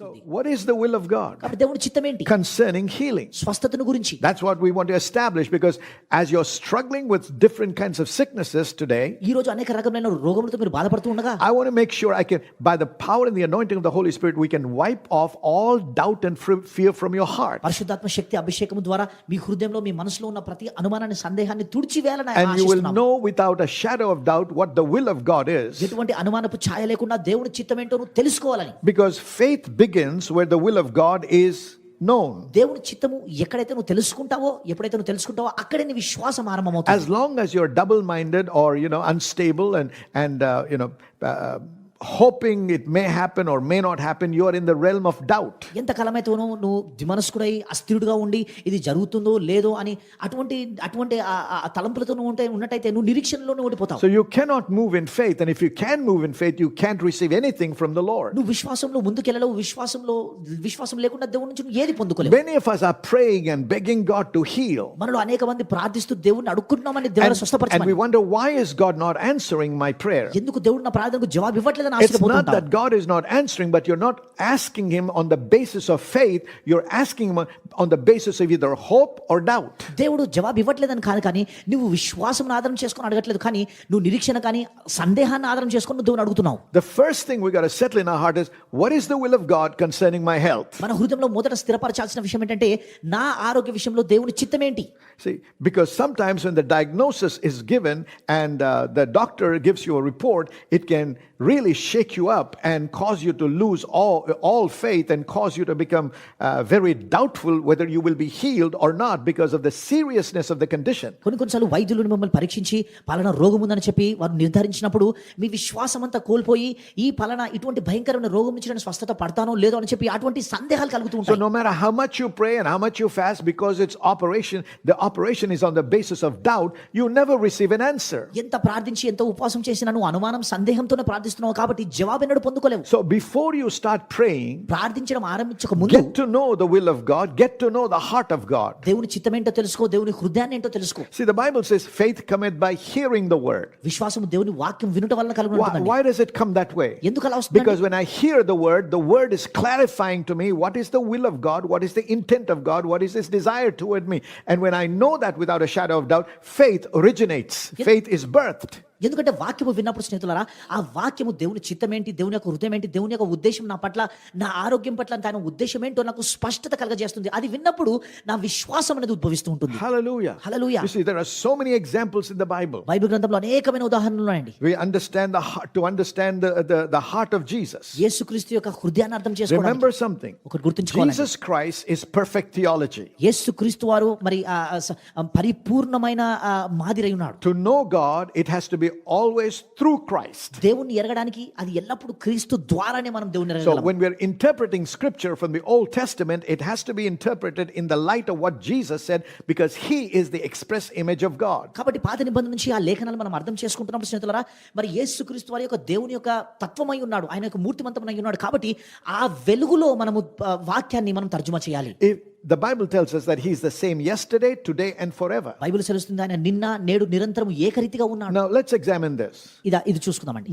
చెప్తుంది. what is the will of God కాబట్టి దేవుని చిత్తం ఏంటి? concerning healing? స్వస్థతను గురించి. That's what we want to establish, because as you're struggling with different kinds of sicknesses today, ఈ రోజు అనేక రకమైన రోగములతో మీరు బాధపడుతూ ఉండగా, I want to make sure I can, by the power and the anointing of the Holy Spirit, we can wipe off all doubt and fear from your heart. పరిశుద్ధాత్మ శక్తి అభిషేకము ద్వారా మీ హృదయంలో మీ మనసులో ఉన్న ప్రతి అనుమానాన్ని సందేహాన్ని తుడిచివేయాలని And you will ఆశిస్తున్నాము. know without a shadow of doubt what the will of God is, ఎటువంటి అనుమానపు ఛాయ లేకుండా దేవుని చిత్తం ఏంటో నువ్వు తెలుసుకోవాలని. because faith begins where the will of God is known. దేవుని చిత్తము ఎక్కడైతే నువ్వు తెలుసుకుంటావో, ఎప్పుడైతే నువ్వు తెలుసుకుంటావో అక్కడే నీ విశ్వాసం ఆరంభమవుతుంది. As long as you're double minded or unstable and hoping it may happen or may not happen, you are in the realm of doubt. ఎంత కాలమైతే నువ్వు దిమనస్కుడై అస్థిరుడుగా ఉండి ఇది జరుగుతుందో లేదో అని అటువంటి తలంపులతో నువ్వు ఉన్నట్టయితే నువ్వు నిరీక్షణలోనే ఉండిపోతావు. So you cannot move in faith, and if you can move in faith, you can't receive anything from the Lord. నువ్వు విశ్వాసంలో ముందుకెళ్ళలేవు. విశ్వాసం లేకుండా దేవుని నుంచి నువ్వు ఏది పొందుకోలేవు. Many of us are praying and begging God to heal, మనలో అనేక మంది ప్రార్థిస్తూ దేవుణ్ణి అడుక్కుంటున్నామని దేవుని and స్వస్థపరచమని. we wonder, why is God not answering my prayer? ఎందుకు దేవుడు నా ప్రార్థనకు జవాబు ఇవ్వట్లేదని It's not ఆశ్చర్యపోతుంటావు. that God is not answering, but you're not asking him on the basis of faith, you're asking him on the basis of either hope or doubt. దేవుడు జవాబు ఇవ్వట్లేదని కాదు, కానీ నువ్వు విశ్వాసం ఆధారం చేసుకొని అడగట్లేదు, కానీ నువ్వు నిరీక్షణ కానీ సందేహాన్ని ఆధారం చేసుకొని నువ్వు దేవుని అడుగుతున్నావు. The first thing we got to settle in our heart is, what is the will of God concerning my health? మన హృదయంలో మొదట స్థిరపరచాల్సిన విషయం ఏంటంటే, నా ఆరోగ్య విషయంలో దేవుని చిత్తం ఏంటి? See, because sometimes when the diagnosis is given and the doctor gives you a report, it can really shake you up and cause you to lose all faith and cause you to become very doubtful whether you will be healed or not because of the seriousness of the condition. కొన్నిసార్లు వైద్యులు మిమ్మల్ని పరీక్షించి పలానా రోగం ఉందని చెప్పి వారు నిర్ధారించినప్పుడు మీ విశ్వాసం అంతా కోల్పోయి ఈ పలానా ఇటువంటి భయంకరమైన రోగం నుంచి నేను స్వస్థత పడతానో లేదో అని చెప్పి అటువంటి సందేహాలు కలుగుతూ So ఉంటాయి. no matter how much you pray and how much you fast, because it's operation, the operation is on the basis of doubt, you never receive an answer. ఎంత ప్రార్థించి ఎంత ఉపవాసం చేసినా నువ్వు అనుమానం సందేహంతోనే ప్రార్థిస్తున్నావు కాబట్టి జవాబు ఎన్నడూ పొందుకోలేవు. So before you start praying, ప్రార్థించడం ఆరంభించక ముందు get to know the will of God, get to know the heart of God. దేవుని చిత్తం ఏంటో తెలుసుకో, దేవుని హృదయాన్ని ఏంటో తెలుసుకో. See, the Bible says faith cometh by hearing the word. విశ్వాసం దేవుని వాక్యం వినుట వలన కలుగుతుందండి. Why does it come that way? ఎందుకు అలా వస్తుంది? Because when I hear the word is clarifying to me what is the will of God, what is the intent of God, what is his desire toward me. And when I know that without a shadow of doubt, faith originates. Faith is birthed. ఎందుకంటే వాక్యము విన్నప్పుడు స్నేహితులారా, ఆ వాక్యము దేవుని చిత్తం ఏంటి, దేవుని యొక్క హృదయం ఏంటి, దేవుని యొక్క ఉద్దేశం నా పట్ల, నా ఆరోగ్యం పట్ల ఆయన ఉద్దేశం ఏంటో నాకు స్పష్టత కలగజేస్తుంది. అది విన్నప్పుడు నా విశ్వాసం అనేది ఉద్భవిస్తూ ఉంటుంది. Hallelujah. Hallelujah. You see, there are so many examples in the Bible. Bible గ్రంథంలో అనేకమైన ఉదాహరణలు ఉన్నాయండి. We understand to understand the heart of Jesus. యేసుక్రీస్తు యొక్క హృదయాన్ని అర్థం చేసుకోవడానికి Remember something. ఒకటి గుర్తుంచుకోవాలి. Jesus Christ is perfect theology. యేసుక్రీస్తు వారు మరి పరిపూర్ణమైన మాదిరై ఉన్నాడు. To know God, it has to be always through Christ. దేవుణ్ణి ఎరగడానికి అది ఎల్లప్పుడూ క్రీస్తు ద్వారానే మనం దేవుణ్ణి So ఎరగగలం. when we are interpreting scripture from the Old Testament, it has to be interpreted in the light of what Jesus said, because he is the express image of God. కాబట్టి పాత నిబంధన నుంచి ఆ లేఖనాలు మనం అర్థం చేసుకుంటున్నప్పుడు స్నేహితులారా, మరి యేసుక్రీస్తు వారి యొక్క దేవుని యొక్క తత్వమై ఉన్నాడు, ఆయన యొక్క మూర్తిమంతమై ఉన్నాడు. కాబట్టి ఆ వెలుగులో మనము వాక్యాన్ని మనం తర్జుమా చేయాలి. The Bible tells us that he is the same yesterday, today and forever. Bible సెలవుస్తుంది ఆయన నిన్న నేడు నిరంతరం ఏకరీతిగా ఉన్నాడు. Now let's examine this. ఇది చూసుకుందామండి.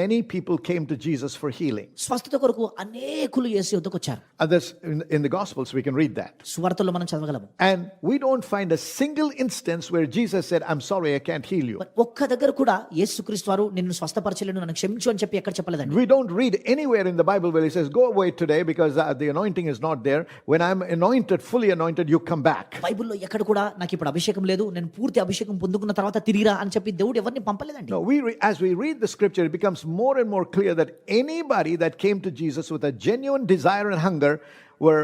Many people came to Jesus for healing. స్వస్థత కొరకు అనేకులు యేసు యొద్దకు వచ్చారు. Others in the Gospels we can read that. సువార్తల్లో మనం చదవగలము. And we don't find a single instance where Jesus said, I'm sorry, I can't heal you. ఒక్క దగ్గర కూడా యేసుక్రీస్తు వారు నిన్ను స్వస్థపరచలేను, నన్ను క్షమించు అని చెప్పి ఎక్కడ చెప్పలేదండి. We don't read anywhere in the Bible where he says, go away today because the anointing is not there. When I'm fully anointed, you come back. బైబిల్లో ఎక్కడ కూడా నాకు ఇప్పుడు అభిషేకం లేదు, నేను పూర్తి అభిషేకం పొందుకున్న తర్వాత తిరిగిరా అని చెప్పి దేవుడు ఎవరిని పంపలేదండి. No, as we read the scripture, it becomes more and more clear that anybody that came to Jesus with a genuine desire and hunger were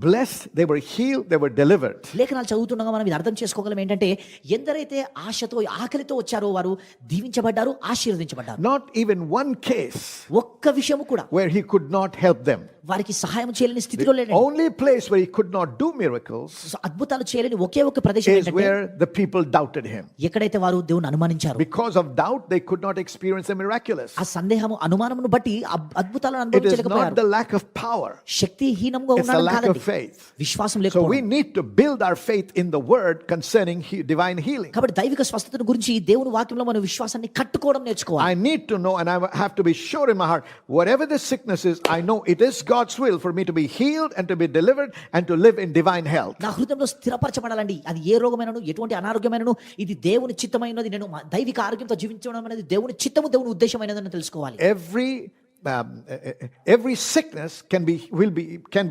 blessed, they were healed, they were delivered. లేఖనాలు చదువుతుండగా మనం ఇది అర్థం చేసుకోగలం ఏంటంటే, ఎందరైతే ఆశతో ఆకలితో వచ్చారో వారు దీవించబడ్డారు, ఆశీర్వదించబడ్డారు. Not even one case ఒక్క విషయం కూడా where he could not help them. వారికి సహాయం చేయలేని స్థితిలో లేడు. The only place where he could not do miracles అద్భుతాలు చేయలేని ఒకే ఒక ప్రదేశం is ఏంటంటే, where the people doubted him. ఎక్కడైతే వారు దేవుని అనుమానించారు. Because of doubt, they could not experience the miraculous. ఆ సందేహము అనుమానమును బట్టి అద్భుతాలను It is not అనుభవించలేకపోయారు. the lack of power, శక్తిహీనంగా it's the ఉన్నాడు lack కాదండి, of faith. విశ్వాసం So we లేకపోవడం. need to build our faith in the word concerning divine healing. కాబట్టి దైవిక స్వస్థతను గురించి దేవుని వాక్యంలో మన విశ్వాసాన్ని కట్టుకోవడం నేర్చుకోవాలి. I need to know, and I have to be sure in my heart, whatever the sickness is, I know it is God's will for me to be healed and to be delivered and to live in divine health. నా హృదయంలో స్థిరపరచబడాలండి. అది ఏ రోగమైనను ఎటువంటి అనారోగ్యమైనను ఇది దేవుని చిత్తమైనది. నేను దైవిక ఆరోగ్యంతో జీవించడం అనేది దేవుని చిత్తము, దేవుని ఉద్దేశమైనదని తెలుసుకోవాలి. Every sickness can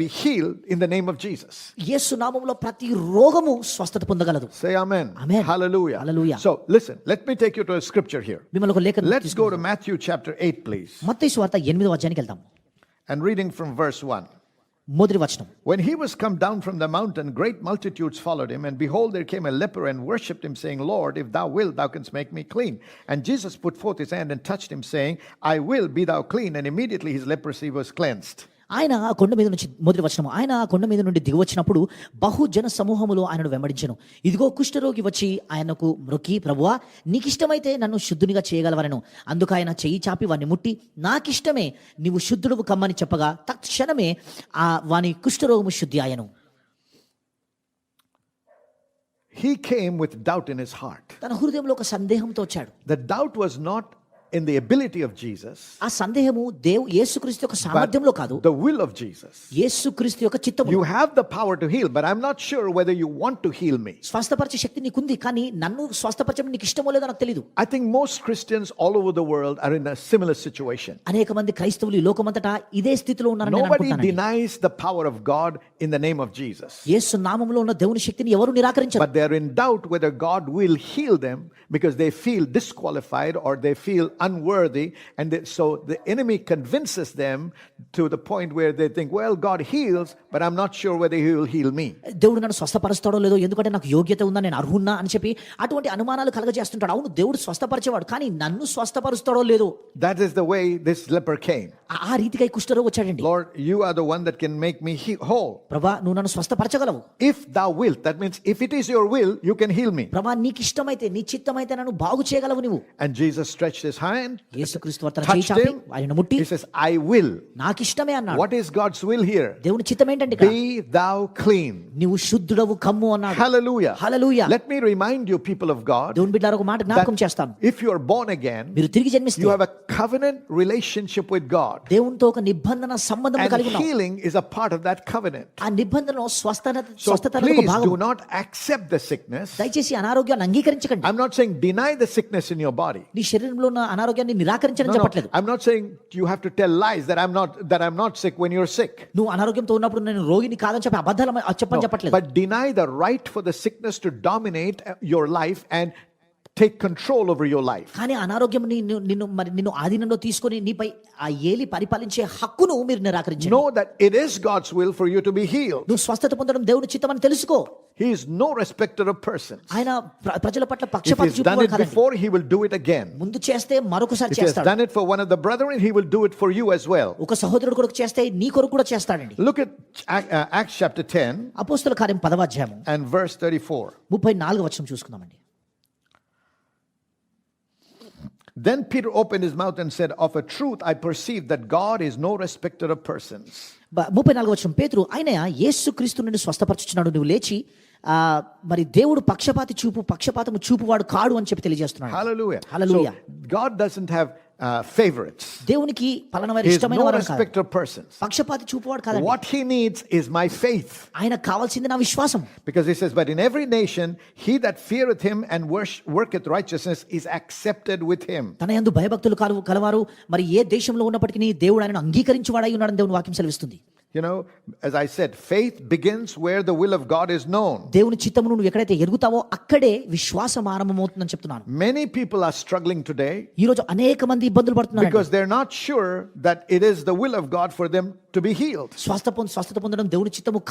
be healed in the name of Jesus. యేసు నామములో ప్రతి రోగము స్వస్థత పొందగలదు. Say amen. Amen. Hallelujah. Hallelujah. So listen, let me take you to a scripture here. మిమ్మల్ని ఒక లేఖనం Let's go to Matthew chapter 8, please. మత్తయి సువార్త 8వ అధ్యాయానికి వెళ్దాం. And reading from verse 1. మొదటి వచనం. When he was come down from the mountain, great multitudes followed him, and behold, there came a leper and worshipped him, saying, Lord, if thou wilt, thou canst make me clean. And Jesus put forth his hand and touched him, saying, I will, be thou clean. And immediately his leprosy was cleansed. ఆయన ఆ కొండ మీద నుంచి, మొదటి వచనము, ఆయన ఆ కొండ మీద నుండి దిగివచ్చినప్పుడు బహుజన సమూహములు ఆయనను వెంబడించెను. ఇదిగో కుష్ఠరోగి వచ్చి ఆయనకు మ్రొక్కి, ప్రభువా నీకిష్టమైతే నన్ను శుద్ధునిగా చేయగలవనెను. అందుకు ఆయన చెయ్యి చాపి వాని ముట్టి, నాకిష్టమే, నీవు శుద్ధుడువు కమ్మని చెప్పగా తక్షణమే వాని కుష్ఠరోగము శుద్ధి ఆయను. He came with doubt in his heart. తన హృదయంలో ఒక సందేహంతో వచ్చాడు. The doubt was not in the ability of Jesus, ఆ సందేహము యేసుక్రీస్తు యొక్క సామర్థ్యంలో కాదు, the will of Jesus. యేసుక్రీస్తు యొక్క చిత్తము. You have the power to heal, but I'm not sure whether you want to heal me. స్వస్థపరిచే శక్తి నీకుంది, కానీ నన్ను స్వస్థపరచడం నీకు ఇష్టమో లేదో నాకు తెలియదు. I think most Christians all over the world are in a similar situation. అనేక మంది క్రైస్తవులు ఈ లోకమంతటా ఇదే స్థితిలో ఉన్నారని నేను Nobody అనుకుంటున్నాను. denies the power of God in the name of Jesus, యేసు నామములో ఉన్న దేవుని శక్తిని ఎవరు నిరాకరించరు. but they are in doubt whether God will heal them because they feel disqualified or they feel unworthy. And so the enemy convinces them to the point where they think, well, God heals, but I'm not sure whether he will heal me. దేవుడు నన్ను స్వస్థపరుస్తాడో లేదో, ఎందుకంటే నాకు యోగ్యత ఉందా, నేను అర్హున్నా అని చెప్పి అటువంటి అనుమానాలు కలగజేస్తుంటాడు. అవును, దేవుడు స్వస్థపరిచేవాడు, కానీ నన్ను స్వస్థపరుస్తాడో లేదో. That is the way this leper came. ఆ రీతిగా ఈ కుష్ఠరోగి వచ్చాడండి. Lord, you are the one that can make me whole. ప్రభా, నువ్వు నన్ను స్వస్థపరచగలవు. If thou wilt, that means if it is your will, you can heal me. ప్రభా, నీకు ఇష్టమైతే, నీ చిత్తమైతే నన్ను బాగు చేయగలవు నువ్వు. And Jesus stretched his hand, యేసుక్రీస్తు తన చేయి touched చాపి him. ఆయనను ముట్టి, He says, I will. నాకు ఇష్టమే అన్నాడు. What is God's will here? దేవుని చిత్తం ఏంటంటే ఇక్కడ, Be thou clean. నీవు శుద్ధుడవు కమ్ము అన్నాడు. Hallelujah. Hallelujah. Let me remind you, people of God, దేవుని బిడ్డలారా, ఒక మాట జ్ఞాపకం చేస్తాను. if you are born again, మీరు తిరిగి జన్మిస్తే you have a covenant relationship with God. దేవునితో ఒక నిబంధన సంబంధం And కలిగి ఉన్నావు. healing is a part of that covenant. ఆ నిబంధనలో So స్వస్థత please భాగం. do not accept the sickness. దయచేసి అనారోగ్యాన్ని అంగీకరించకండి. I'm not saying deny the sickness in your body. నీ శరీరంలో ఉన్న అనారోగ్యాన్ని నిరాకరించని No, చెప్పట్లేదు. I'm not saying you have to tell lies that I'm not sick when you're sick. నువ్వు అనారోగ్యంతో ఉన్నప్పుడు నేను రోగిని కాదని చెప్పి అబద్ధాలు చెప్పని చెప్పట్లేదు. But deny the right for the sickness to dominate your life and take control over your life. కానీ అనారోగ్యం నిన్ను ఆధీనంలో తీసుకొని నీపై ఆ ఏలి పరిపాలించే హక్కును మీరు నిరాకరించండి. Know that it is God's will for you to be healed. నువ్వు స్వస్థత పొందడం దేవుని చిత్తమని తెలుసుకో. He is no respecter of persons. ఆయన ప్రజల పట్ల If పక్షపాతం he's done it చూపేవాడు కాదండి. before, he will do it again. ముందు చేస్తే మరొకసారి If he has చేస్తాడు. done it for one of the brethren, he will do it for you as well. ఒక సహోదరుడు కొరకు చేస్తే నీ కొరకు కూడా చేస్తాడండి. Look at Acts chapter 10 అపోస్తల కార్యం 10వ అధ్యాయము and verse 34. 34వ వచనం చూసుకుందామండి. Then Peter opened his mouth and said, of a truth I perceive that God is no respecter of persons. 34వ వచనం, పేతురు, ఆయన యేసుక్రీస్తు నుండి స్వస్థపరచుచున్నాడు, నువ్వు లేచి మరి దేవుడు పక్షపాతము చూపువాడు కాడు అని చెప్పి తెలియజేస్తున్నాడు. Hallelujah. Hallelujah. So God doesn't have favorites. దేవునికి పలనవారి He is ఇష్టమైన no వారు కాదు. respecter of persons. పక్షపాతి చూపువాడు కాదండి. What he needs is my faith. ఆయనకు కావాల్సింది నా విశ్వాసం. Because he says, but in every nation he that feareth him and worketh righteousness is accepted with him. తన యందు భయభక్తులు కలవారు మరి ఏ దేశంలో ఉన్నప్పటికీ దేవుడు ఆయనను అంగీకరించువాడై ఉన్నాడని దేవుని వాక్యం సెలవిస్తుంది. You know, as I said, faith begins where the will of God is known. దేవుని చిత్తమును నువ్వు ఎక్కడైతే ఎరుగుతావో అక్కడే విశ్వాసం ఆరంభమవుతుందని చెప్తున్నాను. Many people are struggling today ఈ రోజు అనేక మంది ఇబ్బందులు పడుతున్నారు. because they're not sure that it is the will of God for them to be healed. స్వస్థత పొందడం దేవుని చిత్తము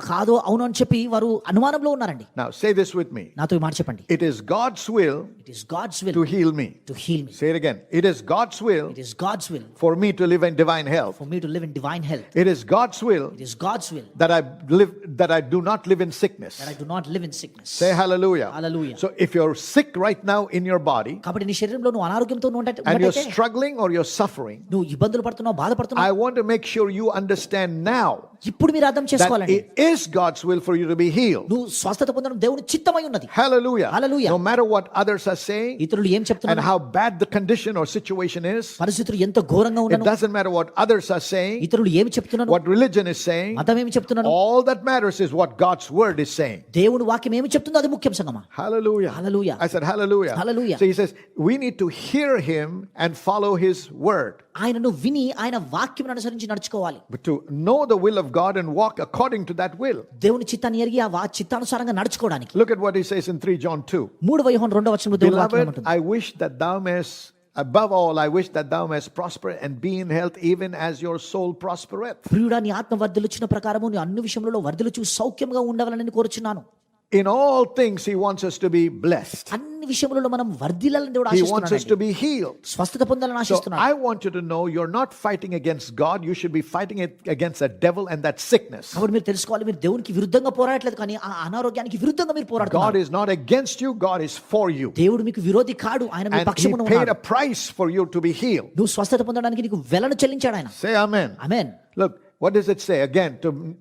కాదో అవును అని చెప్పి వారు అనుమానంలో ఉన్నారండి. Now say this with me. నాతో ఈ మాట చెప్పండి. It is God's will It is God's will to heal me. to heal me. Say it again. It is God's will It is God's will for me to live in divine health. for me to live in divine health. It is God's will It is God's will that I do not live in sickness. that I do not live in sickness. Say hallelujah. Hallelujah. So if you're sick right now in your body కాబట్టి నీ శరీరంలో నువ్వు అనారోగ్యంతో and you're ఉన్నట్టయితే, struggling or you're suffering, నువ్వు ఇబ్బందులు పడుతున్నావు, బాధపడుతున్నావు, I want to make sure you understand now ఇప్పుడు మీరు అర్థం that చేసుకోవాలండి, it is God's will for you to be healed. నువ్వు స్వస్థత పొందడం దేవుని చిత్తమై ఉన్నది. Hallelujah. Hallelujah. No matter what others are saying ఇతరులు ఏం and చెప్తున్నారు, how bad the condition or situation is, పరిస్థితులు ఎంత ఘోరంగా it ఉన్నాను, doesn't matter what others are saying, ఇతరులు ఏమి చెప్తున్నాను, what religion is saying. మతం ఏమి చెప్తున్నాను, All that matters is what God's word is saying. దేవుని వాక్యం ఏమి చెప్తుందో అది ముఖ్యం సంగమా. Hallelujah. Hallelujah. I said hallelujah. Hallelujah. So he says we need to hear him and follow his word. ఆయనను విని ఆయన వాక్యం అనుసరించి నడుచుకోవాలి. But to know the will of God and walk according to that will. దేవుని చిత్తాన్ని ఎరిగి ఆ చిత్తానుసారంగా నడుచుకోవడానికి. Look at what he says in 3 John 2. 3వ యోహాను 2వ వచనంలో దేవుని వాక్యం Beloved, ఏమంటుంది? I wish that thou mayest, above all, I wish that thou mayest prosper and be in health even as your soul prospereth. ప్రియుడా, నీ ఆత్మ వర్ధిల్లుచున్న ప్రకారము నీ అన్ని విషయములలో వర్ధిల్లుచు సౌఖ్యంగా ఉండవాలని కోరుచున్నాను. In all things he wants us to be blessed. అన్ని విషయములలో మనం వర్ధిల్లాలని దేవుడు He wants us ఆశిస్తున్నాడు. to be healed. స్వస్థత పొందాలని So ఆశిస్తున్నాడు. I want you to know you're not fighting against God, you should be fighting it against the devil and that sickness. కాబట్టి మీరు తెలుసుకోవాలి, మీరు దేవునికి విరుద్ధంగా పోరాడట్లేదు, కానీ ఆ అనారోగ్యానికి విరుద్ధంగా మీరు God పోరాడుతున్నారు. is not against you, God is for you. దేవుడు మీకు విరోధి కాడు, ఆయన మీ And he పక్షమున paid ఉన్నాడు. a price for you to be healed. నువ్వు స్వస్థత పొందడానికి నీకు వెలను చెల్లించాడు ఆయన. Say amen. Amen. Look, what does it say again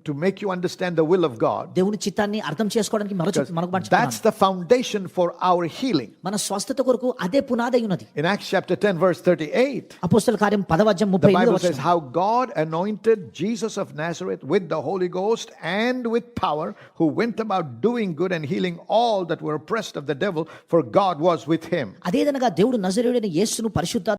to make you understand the will of God? దేవుని చిత్తాన్ని అర్థం చేసుకోవడానికి మరొక మాట That's the foundation for our healing. మన స్వస్థత కొరకు అదే పునాది ఉన్నది. In Acts chapter 10 verse 38, అపోస్తల కార్యం 10వ అధ్యాయం the 38వ Bible says వచనం. how God anointed Jesus of Nazareth with the Holy Ghost and with power, who went about doing good and healing all that were oppressed of the devil, for God was with him. అదేదనగా దేవుడు నజరేయుడైన యేసును పరిశుద్ధ